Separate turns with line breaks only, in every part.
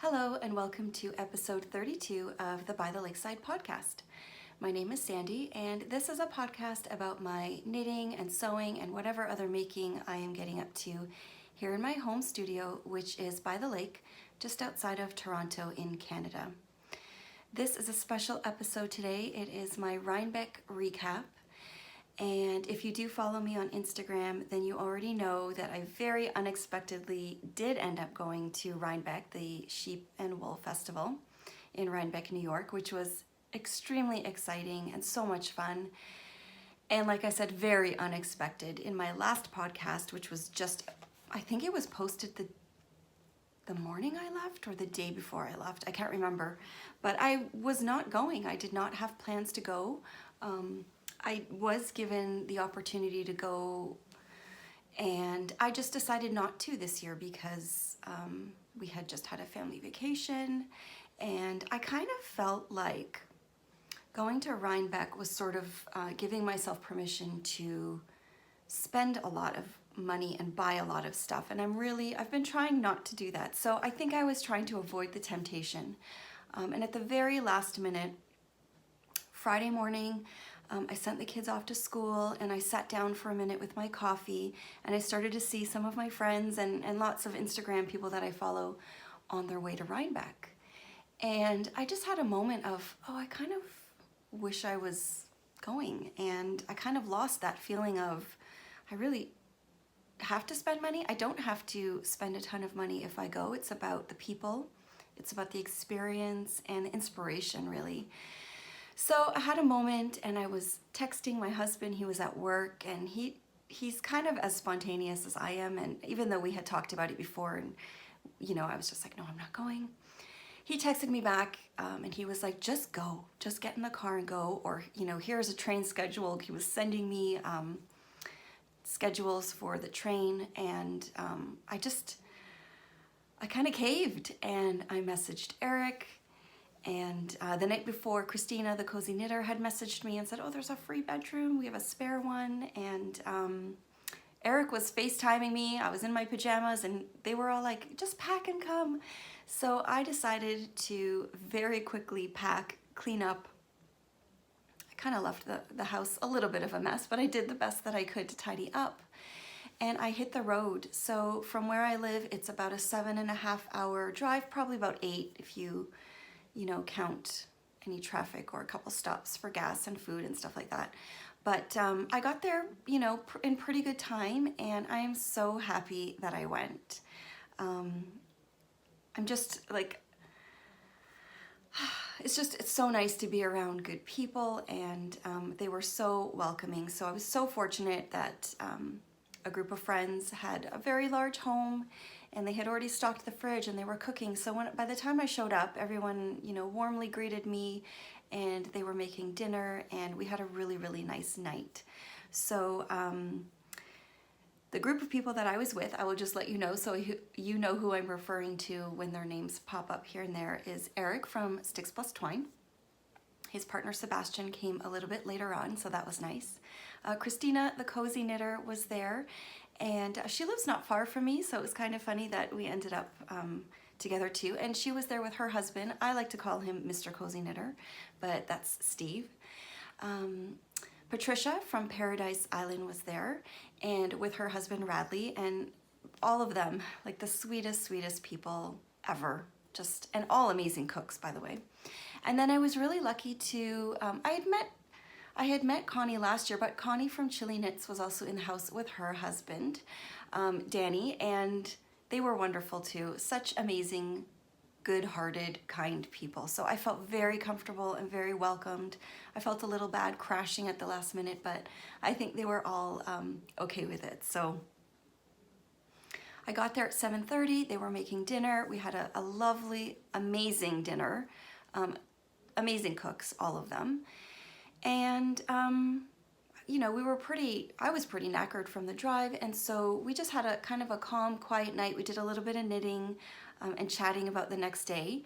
Hello and welcome to episode 32 of the By the Lakeside podcast. My name is Sandy and this is a podcast about my knitting and sewing and whatever other making I am getting up to here in my home studio, which is by the lake just outside of Toronto in Canada. This is a special episode today. It is my Rhinebeck Recap. And if you do follow me on Instagram, then you already know that I very unexpectedly did end up going to Rhinebeck, the Sheep and Wool Festival in Rhinebeck, New York, which was extremely exciting and so much fun. And like I said, very unexpected. In my last podcast, which was just, I think it was posted the morning I left or the day before I left, I can't remember. But I was not going. I did not have plans to go. I was given the opportunity to go and I just decided not to this year because we had just had a family vacation and I kind of felt like going to Rhinebeck was sort of giving myself permission to spend a lot of money and buy a lot of stuff, and I've been trying not to do that. So I think I was trying to avoid the temptation. And at the very last minute, Friday morning, I sent the kids off to school and I sat down for a minute with my coffee and I started to see some of my friends and lots of Instagram people that I follow on their way to Rhinebeck. And I just had a moment of, I kind of wish I was going, and I kind of lost that feeling of, I really have to spend money. I don't have to spend a ton of money if I go. It's about the people, it's about the experience and the inspiration, really. So I had a moment and I was texting my husband. He was at work and he's kind of as spontaneous as I am. And even though we had talked about it before and, I was just like, no, I'm not going. He texted me back and he was like, just go, just get in the car and go. Or, here's a train schedule. He was sending me schedules for the train. And I kind of caved and I messaged Eric. And the night before, Christina, the cozy knitter, had messaged me and said, there's a free bedroom. We have a spare one. And Eric was FaceTiming me. I was in my pajamas and they were all like, just pack and come. So I decided to very quickly pack, clean up. I kind of left the house a little bit of a mess, but I did the best that I could to tidy up. And I hit the road. So from where I live, it's about a 7.5 hour drive, probably about 8 if you count any traffic or a couple stops for gas and food and stuff like that. But I got there, in pretty good time, and I am so happy that I went. I'm just like, it's so nice to be around good people, and they were so welcoming. So I was so fortunate that a group of friends had a very large home and they had already stocked the fridge and they were cooking. So by the time I showed up, everyone, warmly greeted me and they were making dinner and we had a really, really nice night. So the group of people that I was with, I will just let you know so you know who I'm referring to when their names pop up here and there, is Eric from Sticks Plus Twine. His partner Sebastian came a little bit later on, so that was nice. Christina, the cozy knitter, was there, and she lives not far from me, so it was kind of funny that we ended up together too. And she was there with her husband. I like to call him Mr. Cozy Knitter, but that's Steve. Patricia from Paradise Island was there, and with her husband Radley, and all of them, like the sweetest, sweetest people ever. And all amazing cooks, by the way. And then I was really lucky to, I had met Connie last year, but Connie from Chili Knits was also in the house with her husband, Danny, and they were wonderful too. Such amazing, good-hearted, kind people. So I felt very comfortable and very welcomed. I felt a little bad crashing at the last minute, but I think they were all okay with it. So I got there at 7:30. They were making dinner. We had a lovely, amazing dinner. Amazing cooks, all of them. And, I was pretty knackered from the drive. And so we just had a kind of a calm, quiet night. We did a little bit of knitting and chatting about the next day.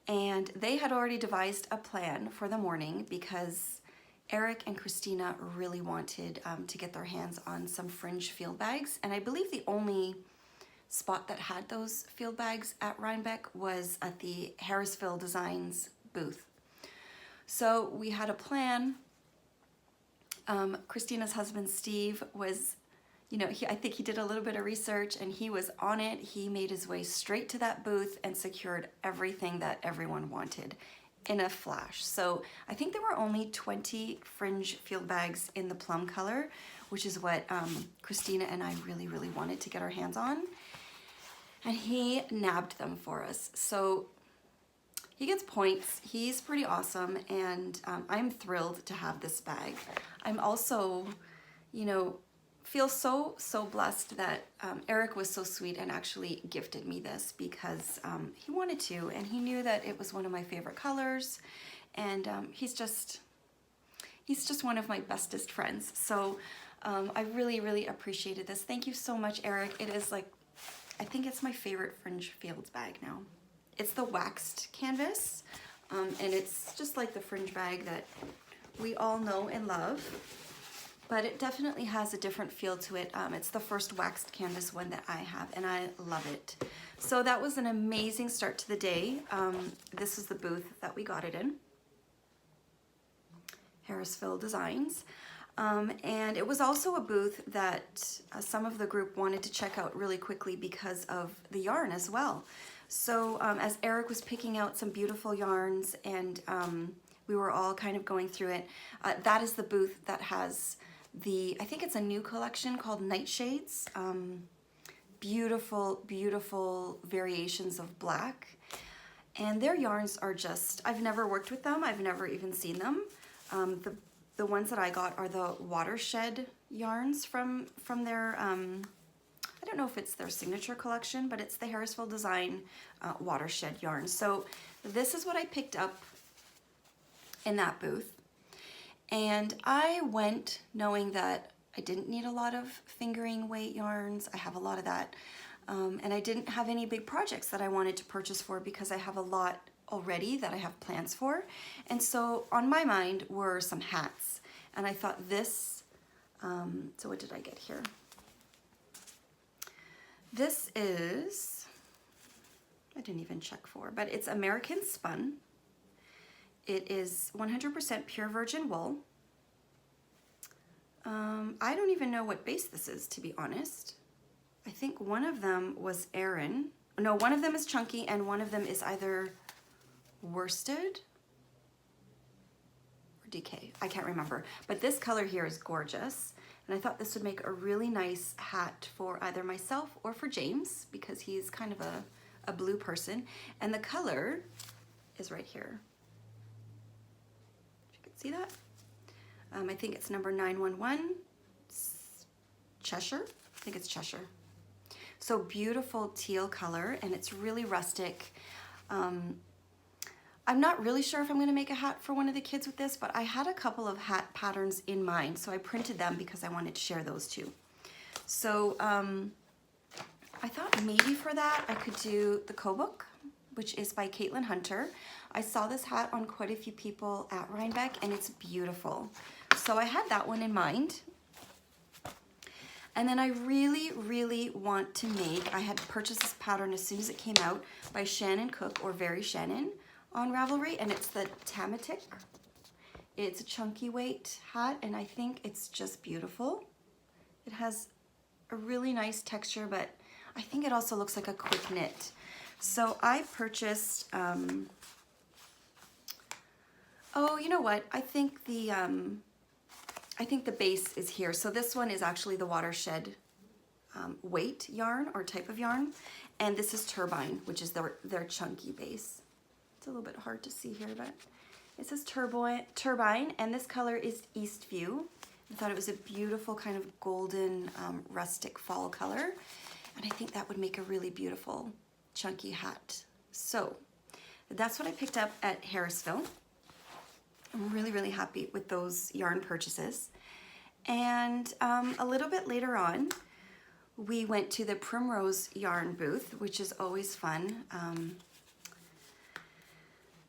And they had already devised a plan for the morning because Eric and Christina really wanted to get their hands on some fringe field bags. And I believe the only spot that had those field bags at Rhinebeck was at the Harrisville Designs booth. So we had a plan. Christina's husband, Steve, was, you know, I think he did a little bit of research and he was on it. He made his way straight to that booth and secured everything that everyone wanted in a flash. So I think there were only 20 fringe field bags in the plum color, which is what Christina and I really, really wanted to get our hands on. And he nabbed them for us. So he gets points. He's pretty awesome, and I'm thrilled to have this bag. I'm also, you know, feel so blessed that Eric was so sweet and actually gifted me this because he wanted to, and he knew that it was one of my favorite colors, and he's just one of my bestest friends. So I really, really appreciated this. Thank you so much, Eric. It is like, I think it's my favorite fringe fields bag now. It's the waxed canvas, and it's just like the fringe bag that we all know and love, but it definitely has a different feel to it. It's the first waxed canvas one that I have, and I love it. So that was an amazing start to the day. This is the booth that we got it in, Harrisville Designs. And it was also a booth that some of the group wanted to check out really quickly because of the yarn as well. So as Eric was picking out some beautiful yarns and we were all kind of going through it, that is the booth that has I think it's a new collection called Nightshades. Beautiful, beautiful variations of black. And their yarns are just, I've never worked with them. I've never even seen them. The ones that I got are the Watershed yarns from their, I don't know if it's their signature collection, but it's the Harrisville Design Watershed yarn. So this is what I picked up in that booth. And I went knowing that I didn't need a lot of fingering weight yarns. I have a lot of that. And I didn't have any big projects that I wanted to purchase for because I have a lot already that I have plans for. And so on my mind were some hats. And I thought this, so what did I get here? This is, I didn't even check for, but it's American spun. It is 100% pure virgin wool. I don't even know what base this is, to be honest. I think one of them was Aran. No, one of them is chunky and one of them is either worsted or DK. I can't remember. But this color here is gorgeous. And I thought this would make a really nice hat for either myself or for James because he's kind of a blue person. And the color is right here. If you can see that. I think it's number 911, Cheshire. I think it's Cheshire. So beautiful teal color, and it's really rustic. I'm not really sure if I'm going to make a hat for one of the kids with this, but I had a couple of hat patterns in mind, so I printed them because I wanted to share those too. So I thought maybe for that I could do the Kobuk, which is by Caitlin Hunter. I saw this hat on quite a few people at Rhinebeck, and it's beautiful. So I had that one in mind. And then I really, really want to make, I had purchased this pattern as soon as it came out by Shannon Cook, or Very Shannon, on Ravelry, and it's the Tamatic. It's a chunky weight hat, and I think it's just beautiful. It has a really nice texture, but I think it also looks like a quick knit. So I purchased, oh, you know what? I think the base is here. So this one is actually the Watershed weight yarn or type of yarn. And this is Turbine, which is their chunky base. It's a little bit hard to see here, but it says Turbine, and this color is Eastview. I thought it was a beautiful kind of golden rustic fall color. And I think that would make a really beautiful chunky hat. So that's what I picked up at Harrisville. I'm really, really happy with those yarn purchases. And a little bit later on, we went to the Primrose yarn booth, which is always fun.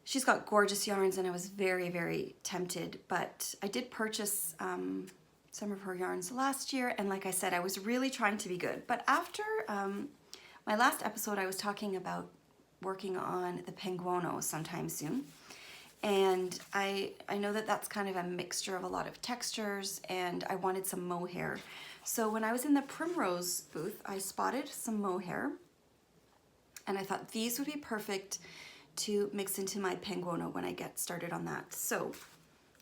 She's got gorgeous yarns, and I was very, very tempted, but I did purchase some of her yarns last year, and like I said, I was really trying to be good. But after My last episode I was talking about working on the penguono sometime soon. And I know that that's kind of a mixture of a lot of textures, and I wanted some mohair. So when I was in the Primrose booth, I spotted some mohair, and I thought these would be perfect to mix into my penguono when I get started on that. So,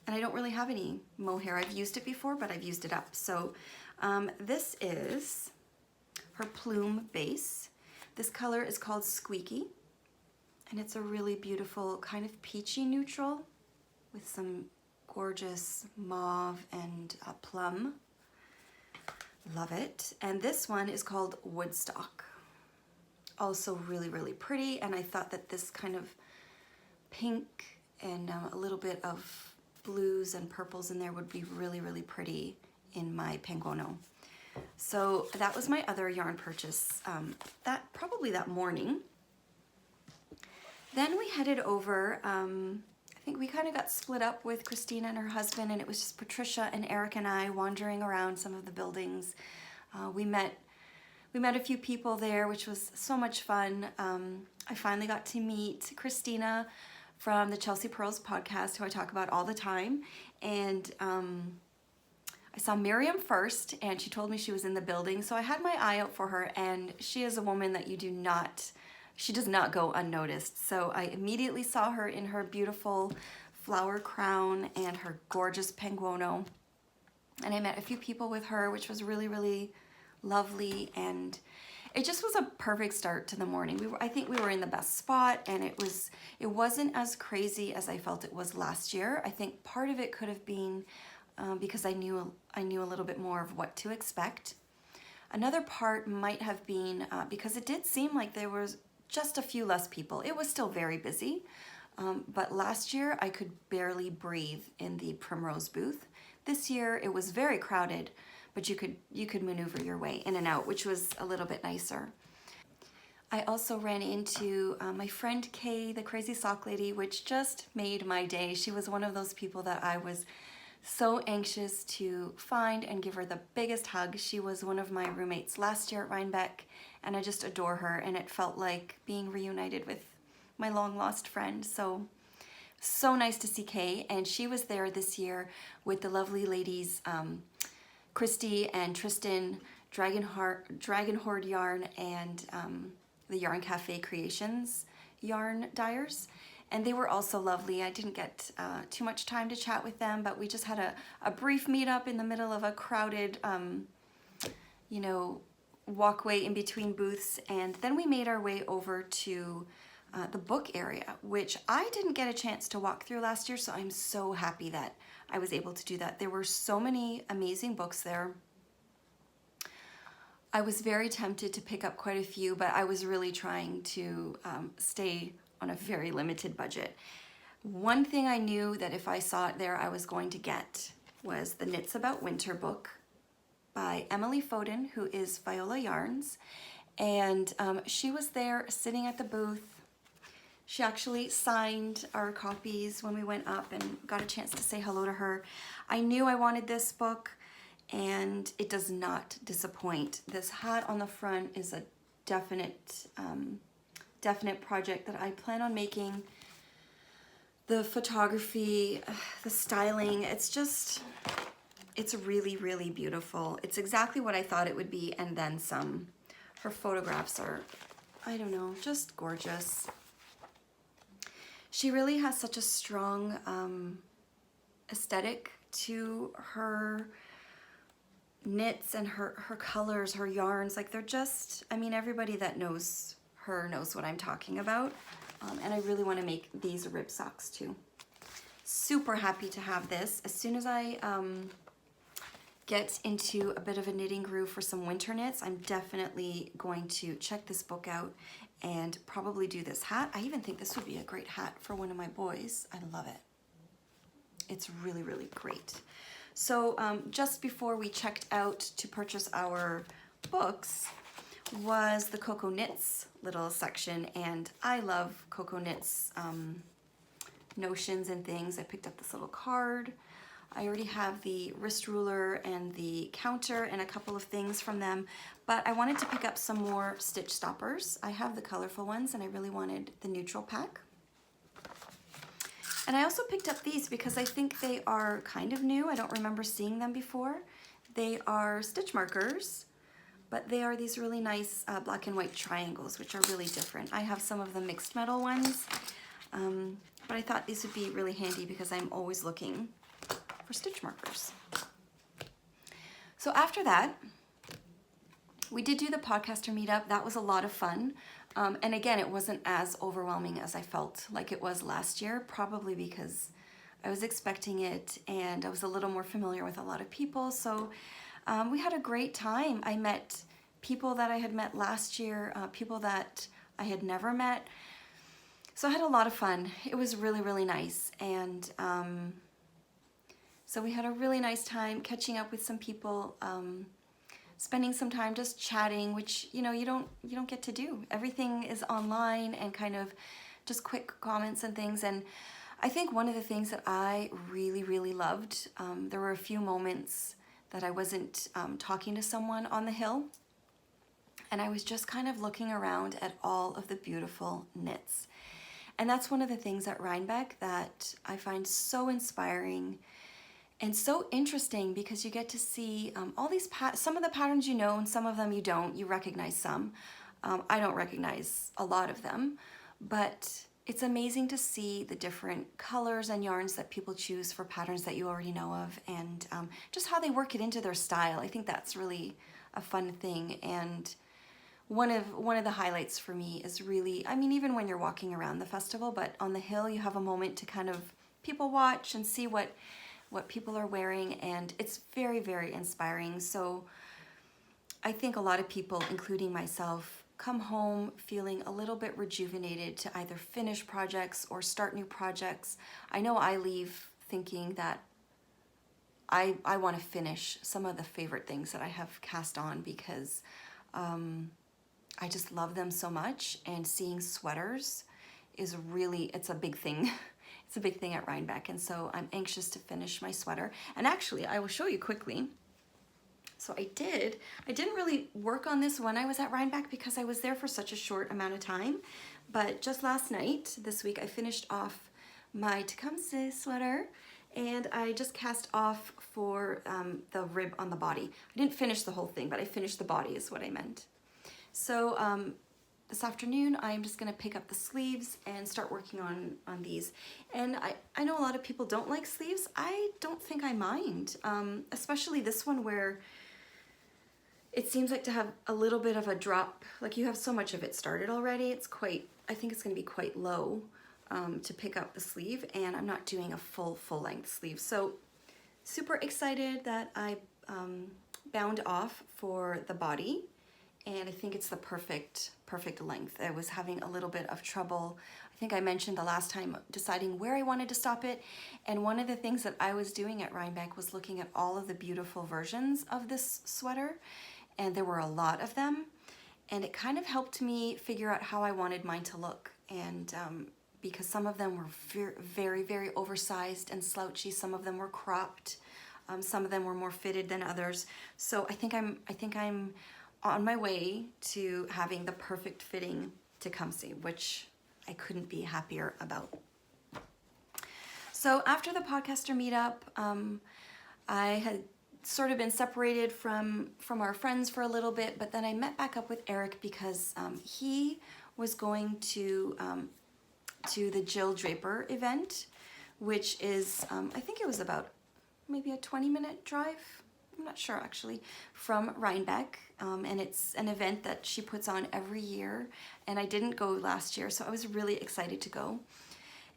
and I don't really have any mohair. I've used it before, but I've used it up. So this is her plume base. This color is called Squeaky, and it's a really beautiful kind of peachy neutral with some gorgeous mauve and plum. Love it. And this one is called Woodstock. Also really, really pretty. And I thought that this kind of pink and a little bit of blues and purples in there would be really, really pretty in my penguono. So that was my other yarn purchase probably that morning. Then we headed over, I think we kind of got split up with Christina and her husband, and it was just Patricia and Eric and I wandering around some of the buildings. We met a few people there, which was so much fun. I finally got to meet Christina from the Chelsea Pearls podcast, who I talk about all the time. And I saw Miriam first, and she told me she was in the building. So I had my eye out for her, and she is a woman that she does not go unnoticed. So I immediately saw her in her beautiful flower crown and her gorgeous penguono. And I met a few people with her, which was really, really lovely. And it just was a perfect start to the morning. I think we were in the best spot, and it wasn't as crazy as I felt it was last year. I think part of it could have been because I knew a little bit more of what to expect. Another part might have been because it did seem like there was just a few less people. It was still very busy, but last year I could barely breathe in the Primrose booth. This year it was very crowded, but you could maneuver your way in and out, which was a little bit nicer. I also ran into my friend Kay, the crazy sock lady, which just made my day. She was one of those people that I was so anxious to find and give her the biggest hug. She was one of my roommates last year at Rhinebeck, and I just adore her, and it felt like being reunited with my long lost friend. So nice to see Kay, and she was there this year with the lovely ladies, Christy and Tristan, Dragon Horde Yarn, and the Yarn Cafe Creations yarn dyers. And they were also lovely. I didn't get too much time to chat with them, but we just had a brief meetup in the middle of a crowded, walkway in between booths. And then we made our way over to the book area, which I didn't get a chance to walk through last year, so I'm so happy that I was able to do that. There were so many amazing books there. I was very tempted to pick up quite a few, but I was really trying to stay on a very limited budget. One thing I knew that if I saw it there I was going to get was the Knits About Winter book by Emily Foden, who is Viola Yarns, and she was there sitting at the booth. She actually signed our copies when we went up and got a chance to say hello to her. I knew I wanted this book, and it does not disappoint. This hat on the front is a definite project that I plan on making. The photography, the styling, it's really, really beautiful. It's exactly what I thought it would be, and then some. Her photographs are, I don't know, just gorgeous. She really has such a strong aesthetic to her knits and her colors, her yarns. Like, they're just, I mean, everybody that knows her knows what I'm talking about. And I really want to make these rib socks too. Super happy to have this. As soon as I get into a bit of a knitting groove for some winter knits, I'm definitely going to check this book out and probably do this hat. I even think this would be a great hat for one of my boys. I love it. It's really, really great. So just before we checked out to purchase our books was the Coco Knits little section, and I love Coco Knits notions and things. I picked up this little card. I already have the wrist ruler and the counter and a couple of things from them, but I wanted to pick up some more stitch stoppers. I have the colorful ones and I really wanted the neutral pack. And I also picked up these because I think they are kind of new. I don't remember seeing them before. They are stitch markers, but they are these really nice black and white triangles, which are really different. I have some of the mixed metal ones, but I thought these would be really handy because I'm always looking for stitch markers. So after that, we did do the podcaster meetup. That was a lot of fun. And again, it wasn't as overwhelming as I felt like it was last year, probably because I was expecting it and I was a little more familiar with a lot of people. So we had a great time. I met people that I had met last year, people that I had never met. So I had a lot of fun. It was really, really nice. And so we had a really nice time catching up with some people, spending some time just chatting, which, you know, you don't get to do. Everything is online and kind of just quick comments and things. And I think one of the things that I really, really loved, there were a few moments that I wasn't talking to someone on the hill, and I was just kind of looking around at all of the beautiful knits. And that's one of the things at Rhinebeck that I find so inspiring and so interesting, because you get to see all these some of the patterns you know and some of them you don't. You recognize some. I don't recognize a lot of them, but it's amazing to see the different colors and yarns that people choose for patterns that you already know of, and just how they work it into their style. I think that's really a fun thing. And one of the highlights for me is really, I mean, even when you're walking around the festival, but on the hill you have a moment to kind of people watch and see what people are wearing, and it's very, very inspiring. So I think a lot of people, including myself, come home feeling a little bit rejuvenated to either finish projects or start new projects. I know I leave thinking that I want to finish some of the favorite things that I have cast on, because I just love them so much, and seeing sweaters is really, it's a big thing. It's a big thing at Rhinebeck, and so I'm anxious to finish my sweater. And actually, I will show you quickly. So I didn't really work on this when I was at Rhinebeck because I was there for such a short amount of time, but just last night, this week, I finished off my Tecumseh sweater, and I just cast off for the rib on the body. I didn't finish the whole thing, but I finished the body is what I meant. So this afternoon, I'm just gonna pick up the sleeves and start working on these. And I know a lot of people don't like sleeves. I don't think I mind, especially this one where it seems like to have a little bit of a drop, like you have so much of it started already. It's quite, I think it's gonna be quite low to pick up the sleeve, and I'm not doing a full length sleeve. So super excited that I bound off for the body. And I think it's the perfect length. I was having a little bit of trouble. I think I mentioned the last time deciding where I wanted to stop it. And one of the things that I was doing at Rhinebeck was looking at all of the beautiful versions of this sweater. And there were a lot of them. And it kind of helped me figure out how I wanted mine to look. And because some of them were very, very oversized and slouchy. Some of them were cropped. Some of them were more fitted than others. So I think I'm on my way to having the perfect fitting Tecumseh, which I couldn't be happier about. So after the podcaster meetup, I had sort of been separated from our friends for a little bit, but then I met back up with Eric because he was going to the Jill Draper event, which is, I think it was about maybe a 20-minute drive, I'm not sure actually, from Rhinebeck, and it's an event that she puts on every year, and I didn't go last year, so I was really excited to go.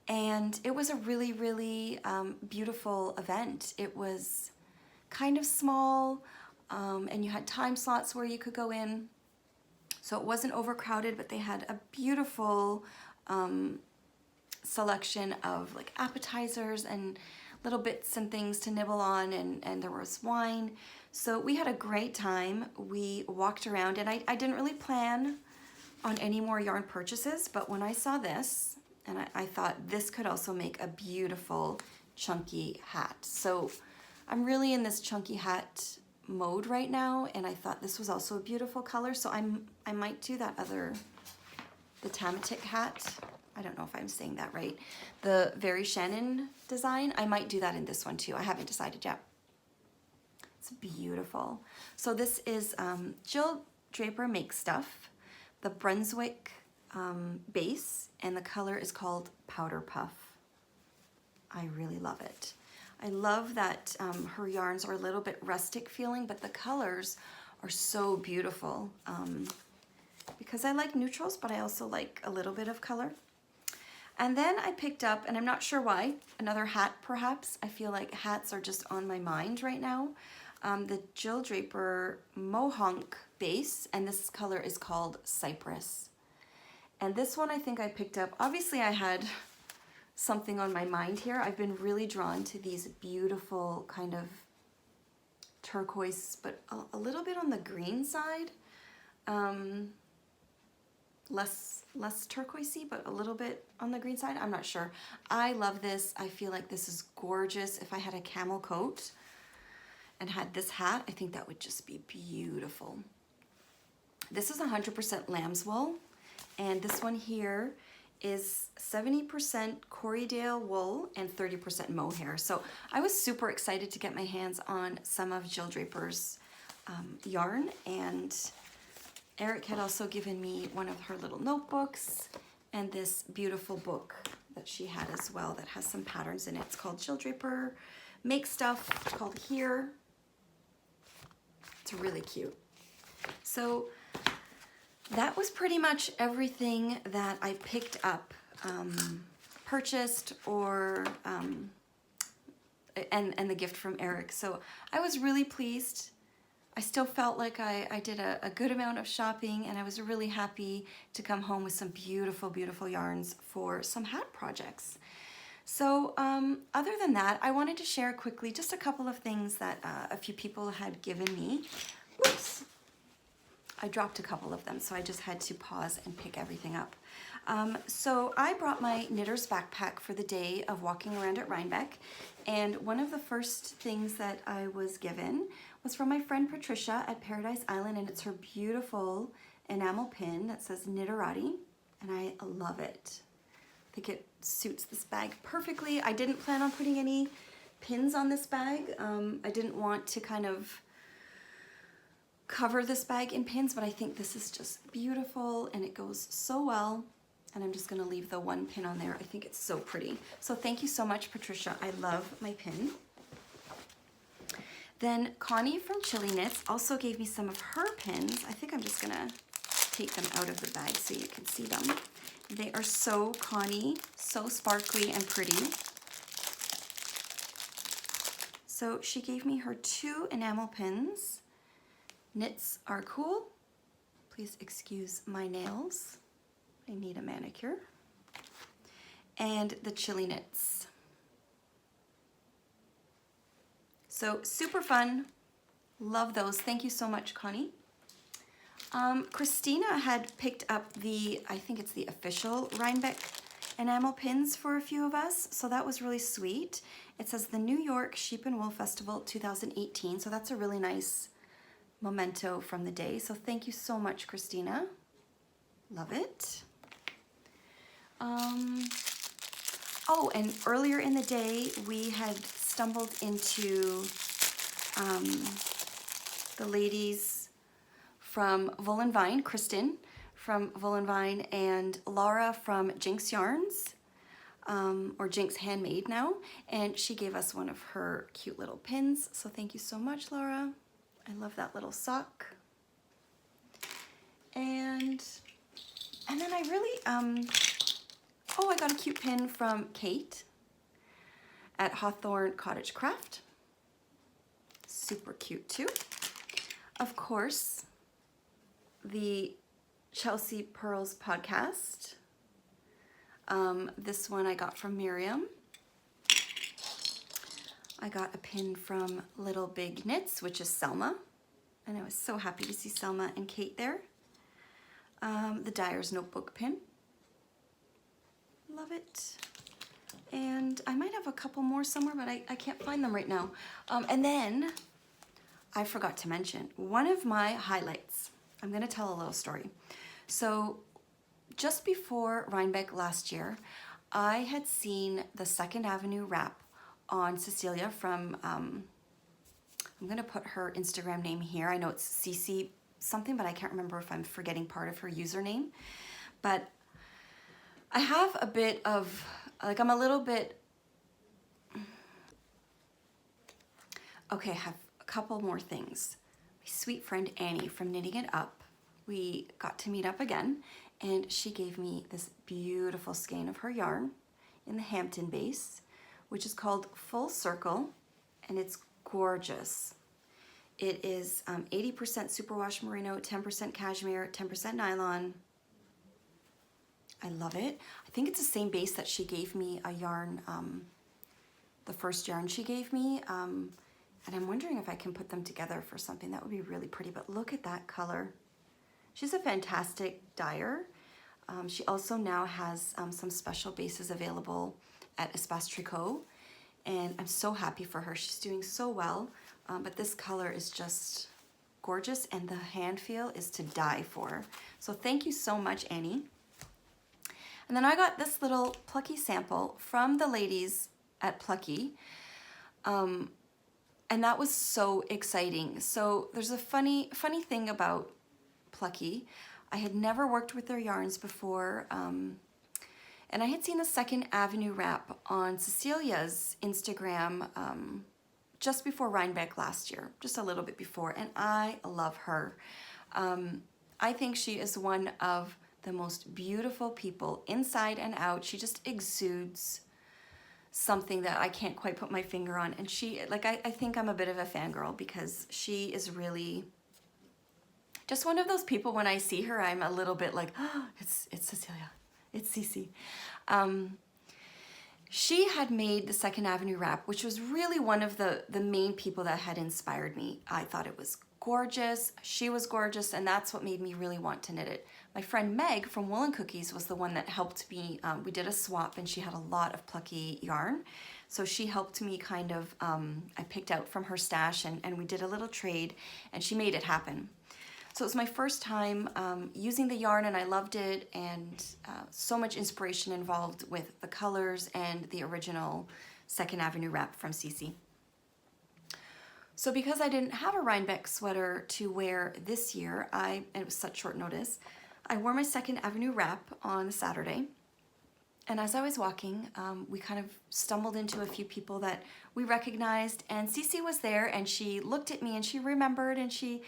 And it was a really, really beautiful event. It was kind of small, and you had time slots where you could go in, so it wasn't overcrowded, but they had a beautiful selection of like appetizers and little bits and things to nibble on, and there was wine. So we had a great time. We walked around, and I didn't really plan on any more yarn purchases, but when I saw this, and I thought this could also make a beautiful chunky hat. So I'm really in this chunky hat mode right now, and I thought this was also a beautiful color, so I might do that other, the Tamatic hat. I don't know if I'm saying that right. The Very Shannon design, I might do that in this one too. I haven't decided yet. It's beautiful. So this is Jill Draper Make Stuff, the Brunswick base, and the color is called Powder Puff. I really love it. I love that her yarns are a little bit rustic feeling, but the colors are so beautiful because I like neutrals, but I also like a little bit of color. And then I picked up, and I'm not sure why, another hat perhaps. I feel like hats are just on my mind right now. The Jill Draper Mohonk base, and this color is called Cypress. And this one I think I picked up, obviously I had something on my mind here. I've been really drawn to these beautiful kind of turquoise, but a little bit on the green side. Less turquoisey, but a little bit on the green side. I'm not sure. I love this. I feel like this is gorgeous. If I had a camel coat and had this hat, I think that would just be beautiful. This is 100% lamb's wool, and this one here is 70% Corriedale wool and 30% mohair. So I was super excited to get my hands on some of Jill Draper's yarn, and Eric had also given me one of her little notebooks and this beautiful book that she had as well that has some patterns in it. It's called Jill Draper Make Stuff, it's called Here. It's really cute. So that was pretty much everything that I picked up, purchased, or and the gift from Eric. So I was really pleased. I still felt like I did a good amount of shopping, and I was really happy to come home with some beautiful, beautiful yarns for some hat projects. So other than that, I wanted to share quickly just a couple of things that a few people had given me. Whoops. I dropped a couple of them, so I just had to pause and pick everything up. So I brought my knitter's backpack for the day of walking around at Rhinebeck, and one of the first things that I was given was from my friend Patricia at Paradise Island, and it's her beautiful enamel pin that says Knitterati, and I love it. I think it suits this bag perfectly. I didn't plan on putting any pins on this bag. I didn't want to kind of cover this bag in pins, but I think this is just beautiful and it goes so well, and I'm just gonna leave the one pin on there. I think it's so pretty. So thank you so much, Patricia. I love my pin. Then Connie from Chili Knits also gave me some of her pins. I think I'm just gonna take them out of the bag so you can see them. They are so Connie, so sparkly and pretty. So she gave me her 2 enamel pins. Knits are cool. Please excuse my nails. I need a manicure. And the Chili Knits. So super fun. Love those. Thank you so much, Connie. Christina had picked up the, I think it's the official Rhinebeck enamel pins for a few of us. So that was really sweet. It says the New York Sheep and Wool Festival 2018. So that's a really nice memento from the day. So thank you so much, Christina. Love it. Oh, and earlier in the day, we had stumbled into the ladies from Wool and Vine, Kristen from Wool and Vine, and Laura from Jinx Yarns, or Jinx Handmade now, and she gave us one of her cute little pins. So thank you so much, Laura. I love that little sock. And then I really, oh, I got a cute pin from Kate at Hawthorne Cottage Craft. Super cute too. Of course, the Chelsea Pearls podcast. This one I got from Miriam. I got a pin from Little Big Knits, which is Selma. And I was so happy to see Selma and Kate there. The Dyer's Notebook pin. Love it. And I might have a couple more somewhere, but I can't find them right now. And then I forgot to mention one of my highlights. I'm gonna tell a little story. So just before Rhinebeck last year, I had seen the 2nd Avenue wrap on Cecilia from, I'm gonna put her Instagram name here. I know it's CC something, but I can't remember if I'm forgetting part of her username. But I have a bit of, like, I'm a little bit, okay, I have a couple more things. My sweet friend Annie from Knitting It Up, we got to meet up again, and she gave me this beautiful skein of her yarn in the Hampton base, which is called Full Circle, and it's gorgeous. It is 80% superwash merino, 10% cashmere, 10% nylon. I love it. I think it's the same base that she gave me a yarn, the first yarn she gave me. And I'm wondering if I can put them together for something. That would be really pretty, but look at that color. She's a fantastic dyer. She also now has some special bases available at Espace Tricot, and I'm so happy for her. She's doing so well, but this color is just gorgeous, and the hand feel is to die for. So thank you so much, Annie. And then I got this little Plucky sample from the ladies at Plucky, and that was so exciting. So there's a funny thing about Plucky. I had never worked with their yarns before, and I had seen the 2nd Avenue wrap on Cecilia's Instagram just before Rhinebeck last year, just a little bit before, and I love her. I think she is one of the most beautiful people inside and out. She just exudes something that I can't quite put my finger on, and she, like, I think I'm a bit of a fangirl because she is really just one of those people. When I see her, I'm a little bit like, oh, it's Cecilia, it's Cece. She had made the 2nd Avenue wrap, which was really one of the main people that had inspired me. I thought it was gorgeous, she was gorgeous, and that's what made me really want to knit it. My friend Meg from Wool and Cookies was the one that helped me. We did a swap, and she had a lot of Plucky yarn, so she helped me kind of, I picked out from her stash, and we did a little trade, and she made it happen. So it was my first time using the yarn, and I loved it, and so much inspiration involved with the colors and the original 2nd Avenue wrap from Cece. So because I didn't have a Rhinebeck sweater to wear this year, and it was such short notice, I wore my 2nd Avenue wrap on a Saturday. And as I was walking, we kind of stumbled into a few people that we recognized, and Cece was there, and she looked at me and she remembered, and she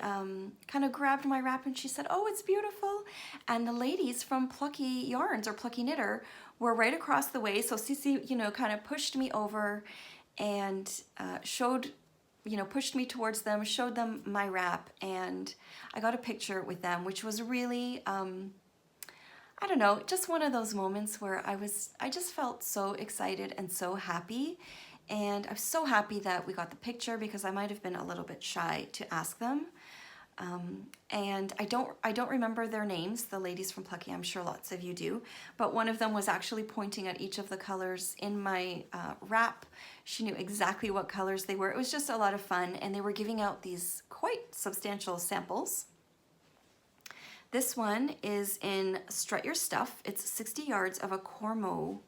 kind of grabbed my wrap and she said, "Oh, it's beautiful." And the ladies from Plucky Yarns or Plucky Knitter were right across the way. So Cece, kind of pushed me over and pushed me towards them, showed them my wrap, and I got a picture with them, which was really, I don't know, just one of those moments where I just felt so excited and so happy. And I'm so happy that we got the picture because I might have been a little bit shy to ask them. And I don't remember their names, the ladies from Plucky. I'm sure lots of you do. But one of them was actually pointing at each of the colors in my wrap. She knew exactly what colors they were. It was just a lot of fun, and they were giving out these quite substantial samples. This one is in Strut Your Stuff. It's 60 yards of a Cormo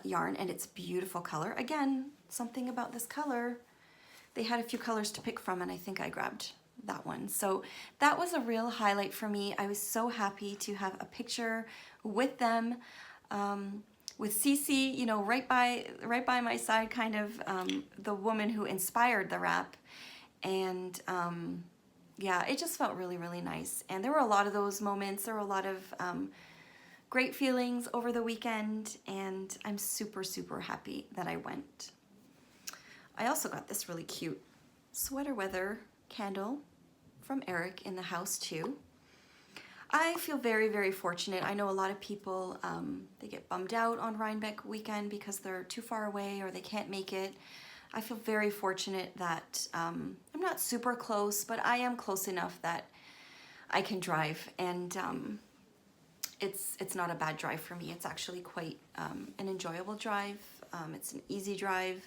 yarn, and it's beautiful color. Again, something about this color. They had a few colors to pick from, and I think I grabbed that one. So that was a real highlight for me. I was so happy to have a picture with them, with Cece, right by my side, kind of the woman who inspired the wrap. And yeah, it just felt really, really nice. And there were a lot of those moments. There were a lot of great feelings over the weekend, and I'm super, super happy that I went. I also got this really cute sweater weather candle from Eric in the house too. I feel very, very fortunate. I know a lot of people, they get bummed out on Rhinebeck weekend because they're too far away or they can't make it. I feel very fortunate that I'm not super close, but I am close enough that I can drive. And it's not a bad drive for me. It's actually quite an enjoyable drive. It's an easy drive,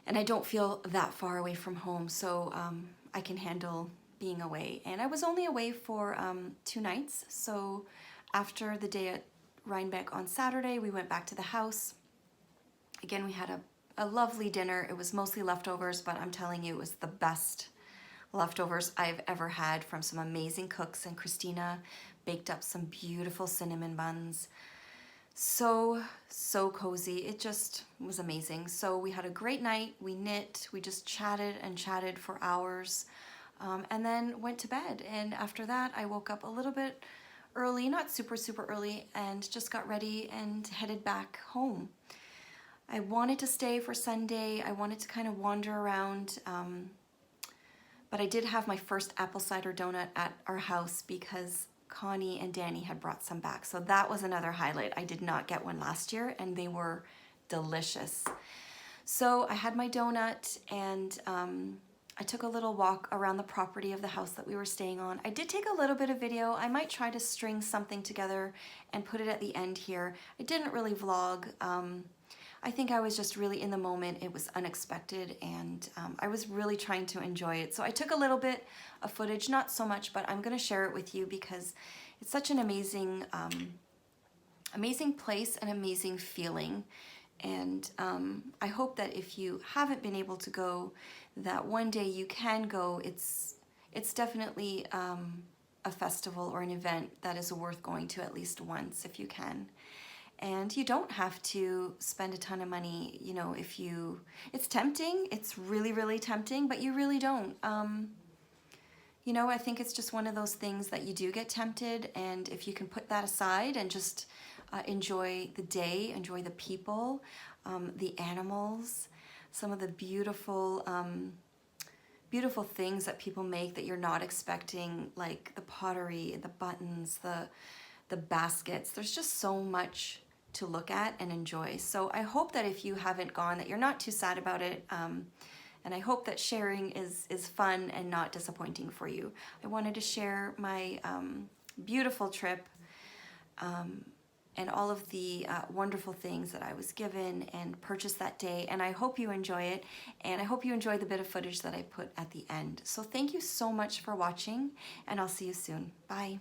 and I don't feel that far away from home, so I can handle being away. And I was only away for 2 nights, so after the day at Rhinebeck on Saturday, we went back to the house. Again, we had a lovely dinner. It was mostly leftovers, but I'm telling you, it was the best leftovers I've ever had from some amazing cooks, and Christina baked up some beautiful cinnamon buns. So cozy. It just was amazing. So we had a great night. We knit, we just chatted and chatted for hours, and then went to bed. And after that, I woke up a little bit early, not super early, and just got ready and headed back home. I wanted to stay for Sunday. I wanted to kind of wander around, but I did have my first apple cider donut at our house because Connie and Danny had brought some back. So that was another highlight. I did not get one last year, and they were delicious. So I had my donut, and I took a little walk around the property of the house that we were staying on. I did take a little bit of video. I might try to string something together and put it at the end here. I didn't really vlog. I think I was just really in the moment. It was unexpected, and I was really trying to enjoy it. So I took a little bit of footage, not so much, but I'm gonna share it with you because it's such an amazing, amazing place, an amazing feeling. And I hope that if you haven't been able to go, that one day you can go. It's definitely a festival or an event that is worth going to at least once if you can. And you don't have to spend a ton of money, you know, it's tempting, it's really tempting, but you really don't. You know, I think it's just one of those things that you do get tempted, and if you can put that aside and just enjoy the day, enjoy the people, the animals, some of the beautiful things that people make that you're not expecting, like the pottery, the buttons, the baskets. There's just so much to look at and enjoy. So I hope that if you haven't gone, that you're not too sad about it. And I hope that sharing is fun and not disappointing for you. I wanted to share my beautiful trip and all of the wonderful things that I was given and purchased that day. And I hope you enjoy it. And I hope you enjoy the bit of footage that I put at the end. So thank you so much for watching, and I'll see you soon. Bye.